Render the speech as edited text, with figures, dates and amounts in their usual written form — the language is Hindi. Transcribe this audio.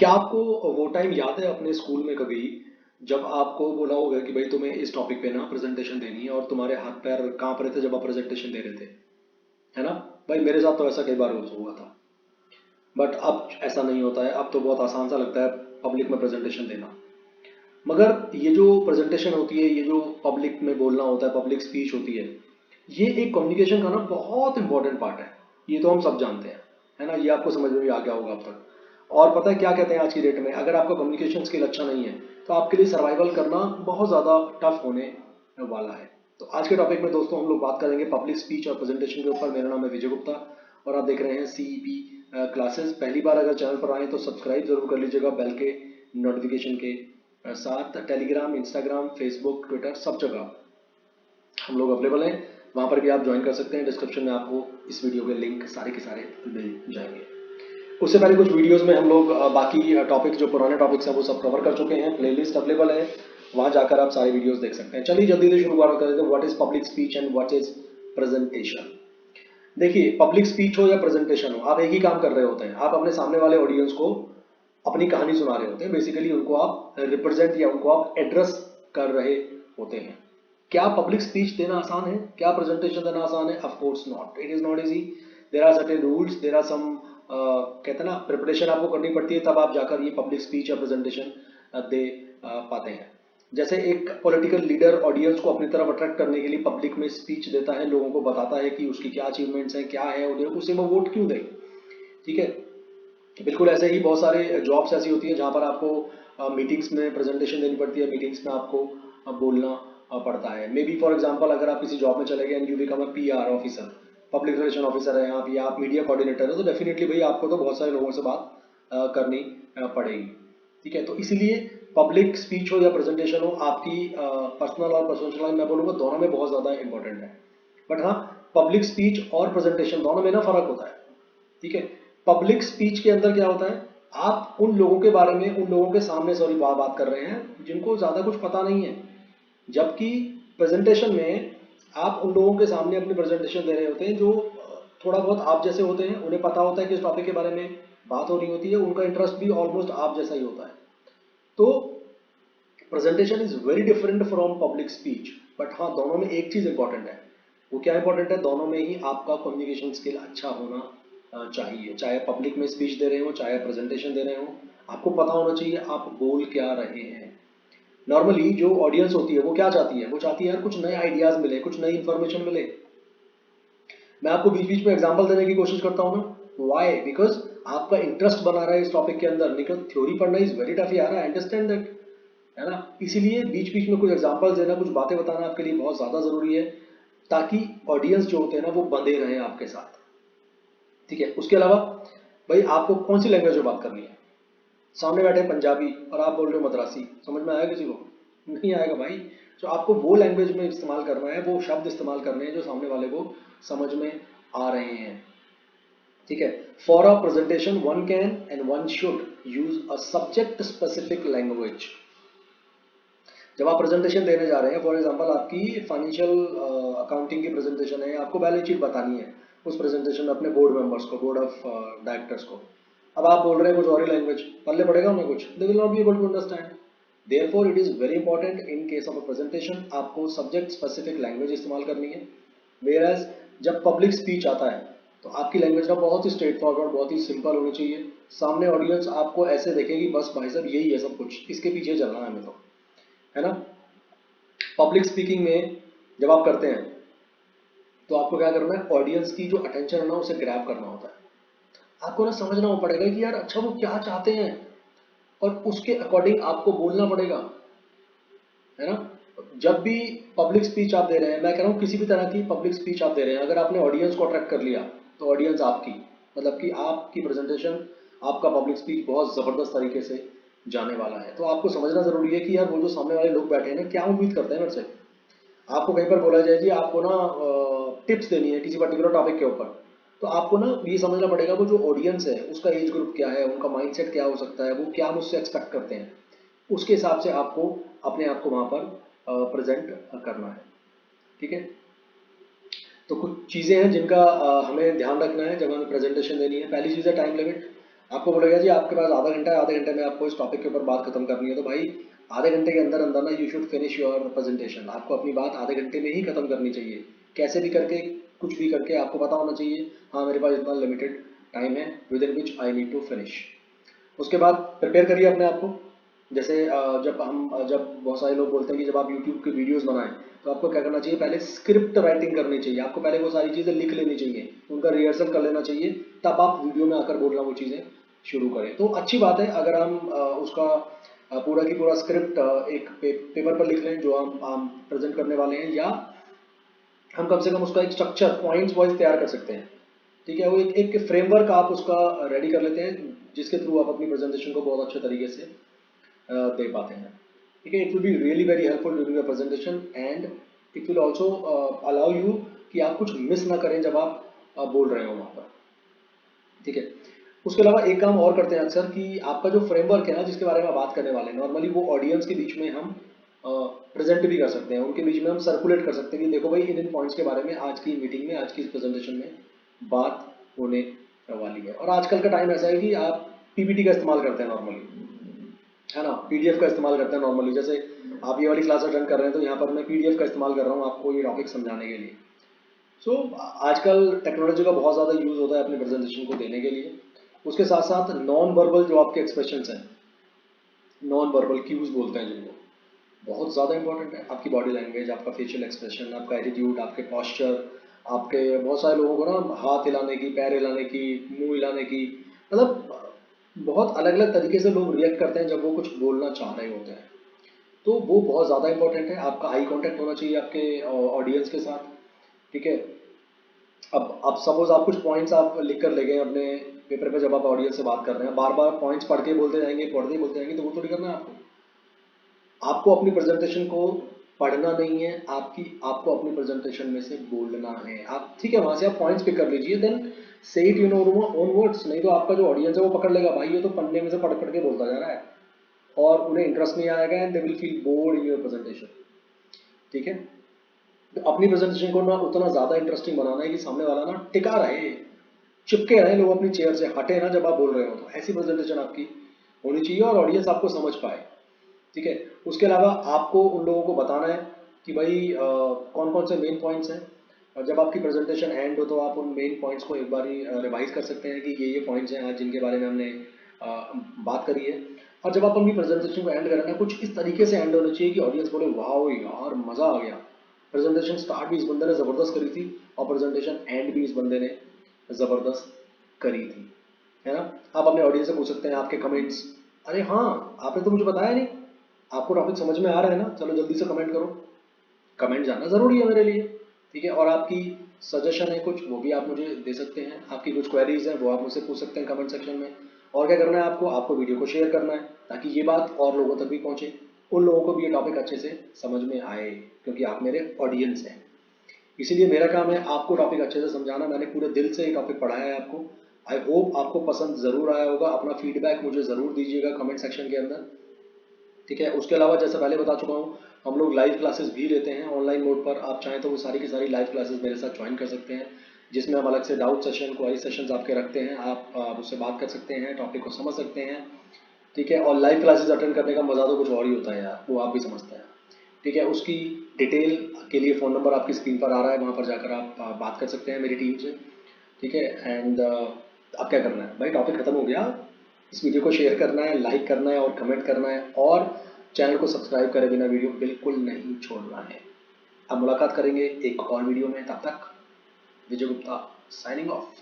क्या आपको वो टाइम याद है अपने स्कूल में कभी, जब आपको बोला होगा कि भाई तुम्हें इस टॉपिक पे ना प्रेजेंटेशन देनी है और तुम्हारे हाथ पैर कांप रहे थे जब आप प्रेजेंटेशन दे रहे थे, है ना? भाई मेरे साथ तो ऐसा कई बार हुआ था। बट अब ऐसा नहीं होता है, अब तो बहुत आसान सा लगता है पब्लिक में प्रेजेंटेशन देना। मगर ये जो प्रेजेंटेशन होती है, ये जो पब्लिक में बोलना होता है, पब्लिक स्पीच होती है, ये एक कम्युनिकेशन का ना बहुत इंपॉर्टेंट पार्ट है। ये तो हम सब जानते हैं, है ना? ये आपको समझ में भी आ गया होगा अब तक। और पता है क्या कहते हैं आज की डेट में, अगर आपका कम्युनिकेशन स्किल अच्छा नहीं है तो आपके लिए सर्वाइवल करना बहुत ज़्यादा टफ होने वाला है। तो आज के टॉपिक में दोस्तों हम लोग बात करेंगे पब्लिक स्पीच और प्रेजेंटेशन के ऊपर। मेरा नाम है विजय गुप्ता और आप देख रहे हैं CEP क्लासेस। पहली बार अगर चैनल पर आए तो सब्सक्राइब जरूर कर लीजिएगा बेल के नोटिफिकेशन के साथ। टेलीग्राम, इंस्टाग्राम, फेसबुक, ट्विटर, सब जगह हम लोग अवेलेबल हैं, वहाँ पर भी आप ज्वाइन कर सकते हैं। डिस्क्रिप्शन में आपको इस वीडियो के लिंक सारे के सारे मिल जाएंगे। उससे पहले कुछ वीडियोस में हम लोग बाकी टॉपिक जो पुराने टॉपिक्स हैं वो सब कवर कर चुके हैं। प्लेलिस्ट अवेलेबल है, वहाँ जाकर आप सारे वीडियोस देख सकते हैं। चलिए जल्दी से शुरुआत करें। तो what is public speech and what is presentation. देखिए, पब्लिक स्पीच हो या प्रेजेंटेशन हो, आप एक ही काम कर रहे होते हैं। आप अपने सामने वाले ऑडियंस को अपनी कहानी सुना रहे होते हैं। बेसिकली उनको आप रिप्रेजेंट या उनको आप एड्रेस कर रहे होते हैं। क्या पब्लिक स्पीच देना आसान है? क्या प्रेजेंटेशन देना आसान है? Of course not, it is not easy. There are certain rules, there are some कहते हैं ना, प्रिपरेशन आपको करनी पड़ती है, तब आप जाकर ये पब्लिक स्पीच या प्रेजेंटेशन दे पाते हैं। जैसे एक पॉलिटिकल लीडर ऑडियंस को अपनी तरफ अट्रैक्ट करने के लिए पब्लिक में स्पीच देता है, लोगों को बताता है कि उसकी क्या अचीवमेंट्स हैं, क्या है, उन्हें उसे वो वोट क्यों दे। ठीक है, बिल्कुल ऐसे ही बहुत सारे जॉब्स ऐसी होती हैं जहाँ पर आपको मीटिंग्स में प्रेजेंटेशन देनी पड़ती है, मीटिंग्स में आपको बोलना पड़ता है। मे बी फॉर एग्जांपल अगर आप किसी जॉब में चले गए and you become a PR officer, public relation officer है आप, या आप मीडिया कोऑर्डिनेटर है, तो डेफिनेटली भाई आपको तो बहुत सारे लोगों से बात करनी पड़ेगी। ठीक है, तो इसीलिए पब्लिक स्पीच हो या प्रेजेंटेशन हो, आपकी पर्सनल और प्रोफेशनल लाइफ मैं बोलूँगा दोनों में बहुत ज़्यादा इंपॉर्टेंट है। बट हाँ, पब्लिक स्पीच और प्रेजेंटेशन दोनों में ना फर्क होता है। ठीक है, पब्लिक स्पीच के अंदर क्या होता है, आप उन लोगों के बारे में, उन लोगों के सामने सॉरी बात कर रहे हैं जिनको ज़्यादा कुछ पता नहीं है। जबकि प्रेजेंटेशन में आप उन लोगों के सामने अपनी प्रेजेंटेशन दे रहे होते हैं जो थोड़ा बहुत आप जैसे होते हैं, उन्हें पता होता है कि इस टॉपिक के बारे में बात हो रही होती है, उनका इंटरेस्ट भी ऑलमोस्ट आप जैसा ही होता है। तो presentation is very different from public speech. But हाँ, दोनों में एक चीज इंपॉर्टेंट है। वो क्या इंपॉर्टेंट है? दोनों में ही आपका कम्युनिकेशन स्किल अच्छा होना चाहिए। चाहे पब्लिक में स्पीच दे रहे हो, चाहे प्रेजेंटेशन दे रहे हो, आपको पता होना चाहिए आप बोल क्या रहे हैं। नॉर्मली जो ऑडियंस होती है वो क्या चाहती है? वो चाहती है यार कुछ नए आइडियाज मिले, कुछ नई इंफॉर्मेशन मिले। मैं आपको बीच बीच में एग्जांपल देने की कोशिश करता हूँ ना। व्हाई? बिकॉज आपका इंटरेस्ट बना रहा है इस टॉपिक के अंदर। निकल थ्योरी पढ़ना इज वेरी टफ यार, आई अंडरस्टैंड दैट, है ना? इसीलिए बीच बीच में कुछ एग्जांपल्स देना, कुछ बातें बताना आपके लिए बहुत ज़्यादा ज़रूरी है, ताकि ऑडियंस जो होते हैं ना वो बंधे रहें आपके साथ। ठीक है, उसके अलावा भाई आपको कौन सी लैंग्वेज में बात करनी है? सामने बैठे पंजाबी और आप बोल रहे हो मद्रासी, समझ में आया किसी को? नहीं आएगा भाई। तो आपको वो लैंग्वेज में इस्तेमाल करना है, वो शब्द इस्तेमाल करने हैं जो सामने वाले को समझ में आ रहे हैं। ठीक है, for a presentation one can and one should use a subject specific language. जब आप प्रेजेंटेशन देने जा रहे हैं, फॉर एग्जांपल आपकी फाइनेंशियल अकाउंटिंग की प्रेजेंटेशन है, आपको बैलेंस शीट बतानी है उस प्रेजेंटेशन में अपने बोर्ड मेंबर्स को, बोर्ड ऑफ डायरेक्टर्स को। अब आप बोल रहे हैं कुछ और ही लैंग्वेज, पल्ले पड़ेगा उन्हें कुछ, they will not be able to understand. Therefore it is very important in case of a presentation, आपको सब्जेक्ट स्पेसिफिक लैंग्वेज इस्तेमाल करनी है। वेयर एज जब पब्लिक स्पीच आता है तो आपकी लैंग्वेज ना बहुत ही स्ट्रेट फॉरवर्ड, बहुत ही सिंपल होनी चाहिए। सामने ऑडियंस आपको ऐसे देखेगी बस भाई साहब यही है सब कुछ, इसके पीछे चलना है हमें तो, है ना? पब्लिक स्पीकिंग में जब आप करते हैं तो आपको क्या करना है, ऑडियंस की जो अटेंशन है ना उसे ग्रैब करना होता है। आपको ना समझना हो पड़ेगा कि यार अच्छा वो क्या चाहते हैं, और उसके अकॉर्डिंग आपको बोलना पड़ेगा, है ना? जब भी पब्लिक स्पीच आप दे रहे हैं, मैं कह रहा हूँ किसी भी तरह की पब्लिक स्पीच आप दे रहे हैं, अगर आपने ऑडियंस को अट्रैक्ट कर लिया तो ऑडियंस आपकी, मतलब कि आपकी प्रेजेंटेशन, आपका पब्लिक स्पीच बहुत ज़बरदस्त तरीके से जाने वाला है। तो आपको समझना ज़रूरी है कि यार वो जो सामने वाले लोग बैठे हैं ना क्या उम्मीद करते हैं मेरे से। आपको कहीं पर बोला जाए कि आपको ना टिप्स देनी है किसी पर्टिकुलर टॉपिक के ऊपर, तो आपको ना ये समझना पड़ेगा वो जो ऑडियंस है उसका एज ग्रुप क्या है, उनका माइंडसेट क्या हो सकता है, वो क्या मुझसे एक्सपेक्ट करते हैं। उसके हिसाब से आपको अपने आप को वहाँ पर प्रेजेंट करना है। ठीक है, तो कुछ चीज़ें हैं जिनका हमें ध्यान रखना है जब हमें प्रेजेंटेशन देनी है। पहली चीज़ है टाइम लिमिट। आपको बोलेगा जी आपके पास आधा घंटा है, आधे घंटे में आपको इस टॉपिक के ऊपर बात खत्म करनी है, तो भाई आधे घंटे के अंदर अंदर ना you should finish your presentation. आपको अपनी बात आधे घंटे में ही खत्म करनी चाहिए, कैसे भी करके, कुछ भी करके। आपको पता होना चाहिए हाँ मेरे पास इतना लिमिटेड टाइम है within which I need to finish. उसके बाद प्रिपेयर करिए अपने आप को। जैसे जब बहुत सारे लोग बोलते हैं कि जब आप यूट्यूब की वीडियोस बनाएं तो आपको क्या करना चाहिए, पहले स्क्रिप्ट राइटिंग करनी चाहिए। आपको पहले वो सारी चीज़ें लिख लेनी चाहिए, उनका रिहर्सल कर लेना चाहिए, तब आप वीडियो में आकर बोलना वो चीज़ें शुरू करें। तो अच्छी बात है अगर हम उसका पूरा की पूरा स्क्रिप्ट एक पेपर पर लिख लें जो हम प्रेजेंट करने वाले हैं, या हम कम से कम उसका एक स्ट्रक्चर पॉइंट्स वाइज तैयार कर सकते हैं। ठीक है, वो एक फ्रेमवर्क आप उसका रेडी कर लेते हैं जिसके थ्रू आप अपनी प्रेजेंटेशन को बहुत अच्छे तरीके से दे पाते हैं। ठीक है, it will be really very helpful during your presentation and it will also allow you कि आप कुछ मिस ना करें जब आप बोल रहे हो वहाँ पर। ठीक है, उसके अलावा एक काम और करते हैं अक्सर कि आपका जो फ्रेमवर्क है ना जिसके बारे में आप बात करने वाले हैं, नॉर्मली वो ऑडियंस के बीच में हम प्रेजेंट भी कर सकते हैं, उनके बीच में हम सर्कुलेट कर सकते हैं कि देखो भाई इन इन पॉइंट्स के बारे में आज की मीटिंग में, आज की इस प्रेजेंटेशन में बात होने वाली है। और आजकल का टाइम ऐसा है कि आप पीपीटी का इस्तेमाल करते हैं नॉर्मली, है ना, पीडीएफ का इस्तेमाल करते हैं नॉर्मली। जैसे आप ये वाली क्लास अटेंड कर रहे हैं तो यहाँ पर मैं पीडीएफ का इस्तेमाल कर रहा हूँ आपको ये टॉपिक समझाने के लिए। सो आजकल टेक्नोलॉजी का बहुत ज़्यादा यूज़ होता है अपनी प्रेजेंटेशन को देने के लिए। उसके साथ साथ नॉन वर्बल जो आपके एक्सप्रेशंस हैं, नॉन वर्बल क्यूज बोलते हैं जिनको, बहुत ज़्यादा इंपॉर्टेंट है। आपकी बॉडी लैंग्वेज, आपका फेशियल एक्सप्रेशन, आपका एटीट्यूड, आपके पॉस्चर, आपके बहुत सारे लोगों को ना हाथ हिलाने की, पैर हिलाने की, मुंह हिलाने की, मतलब बहुत अलग अलग तरीके से लोग रिएक्ट करते हैं जब वो कुछ बोलना चाह रहे होते हैं। तो वो बहुत ज़्यादा इंपॉर्टेंट है। आपका आई कांटेक्ट होना चाहिए आपके ऑडियंस के साथ। ठीक है, अब सपोज आप कुछ पॉइंट्स आप लिख कर ले गए अपने पेपर पे, जब आप ऑडियंस से बात कर रहे हैं बार बार पॉइंट्स पढ़ के बोलते जाएंगे, पढ़ते ही बोलते जाएंगे, तो वो थोड़ी करना है आपको। आपको अपनी प्रेजेंटेशन को पढ़ना नहीं है, आपको अपनी प्रेजेंटेशन में से बोलना है। आप ठीक है वहां से आप पॉइंट्स पिक कर लीजिए, देन से इट इन ओन वर्ड्स। नहीं तो आपका जो ऑडियंस है वो पकड़ लेगा भाई ये तो पन्ने में से पढ़ पढ़ के बोलता जा रहा है, और उन्हें इंटरेस्ट नहीं आएगा and they will feel bored in your presentation. ठीक है, तो अपनी प्रेजेंटेशन को ना उतना ज़्यादा इंटरेस्टिंग बनाना है कि सामने वाला ना टिका रहे, चिपके रहे लोग अपनी चेयर से, हटे ना जब आप बोल रहे हो। तो ऐसी प्रेजेंटेशन आपकी होनी चाहिए और ऑडियंस आपको समझ पाए। ठीक है, उसके अलावा आपको उन लोगों को बताना है कि भाई कौन कौन से मेन पॉइंट्स हैं। और जब आपकी प्रेजेंटेशन एंड हो तो आप उन मेन पॉइंट्स को एक बार रिवाइज कर सकते हैं कि ये पॉइंट्स हैं आज जिनके बारे में हमने बात करी है। और जब आप अपनी प्रेजेंटेशन को एंड करें ना, कुछ इस तरीके से एंड होना चाहिए कि ऑडियंस बोले वाह यार मज़ा आ गया, प्रेजेंटेशन स्टार्ट भी इस बंदे ने ज़बरदस्त करी थी और प्रेजेंटेशन एंड भी इस बंदे ने ज़बरदस्त करी थी। है ना, आप अपने ऑडियंस से पूछ सकते हैं आपके कमेंट्स, अरे हाँ आपने तो मुझे बताया नहीं, आपको टॉपिक समझ में आ रहा है ना, चलो जल्दी से कमेंट करो। कमेंट जानना ज़रूरी है मेरे लिए। ठीक है, और आपकी सजेशन है कुछ वो भी आप मुझे दे सकते हैं, आपकी कुछ क्वेरीज हैं वो आप मुझसे पूछ सकते हैं कमेंट सेक्शन में। और क्या करना है आपको, आपको वीडियो को शेयर करना है ताकि ये बात और लोगों तक भी पहुंचे, उन लोगों को भी ये टॉपिक अच्छे से समझ में आए, क्योंकि आप मेरे ऑडियंस हैं। इसीलिए मेरा काम है आपको टॉपिक अच्छे से समझाना। मैंने पूरे दिल से ये टॉपिक पढ़ाया है आपको। आई होप आपको पसंद ज़रूर आया होगा। अपना फीडबैक मुझे ज़रूर दीजिएगा कमेंट सेक्शन के अंदर। ठीक है, उसके अलावा जैसे पहले बता चुका हूँ हम लोग लाइव क्लासेस भी लेते हैं ऑनलाइन मोड पर। आप चाहें तो वो सारी की सारी लाइव क्लासेस मेरे साथ ज्वाइन कर सकते हैं, जिसमें हम अलग से डाउट सेशन, क्वारी सेशंस आपके रखते हैं। आप उससे बात कर सकते हैं, टॉपिक को समझ सकते हैं। ठीक है, और लाइव क्लासेस अटेंड करने का मज़ा तो कुछ और ही होता है यार, वो आप भी समझते हैं। ठीक है, उसकी डिटेल के लिए फ़ोन नंबर आपकी स्क्रीन पर आ रहा है, वहाँ पर जाकर आप बात कर सकते हैं मेरी टीम से। ठीक है, एंड अब क्या करना है भाई, टॉपिक ख़त्म हो गया। इस वीडियो को शेयर करना है, लाइक करना है और कमेंट करना है, और चैनल को सब्सक्राइब करे बिना वीडियो बिल्कुल नहीं छोड़ना है। अब मुलाकात करेंगे एक और वीडियो में, तब तक विजय गुप्ता साइनिंग ऑफ।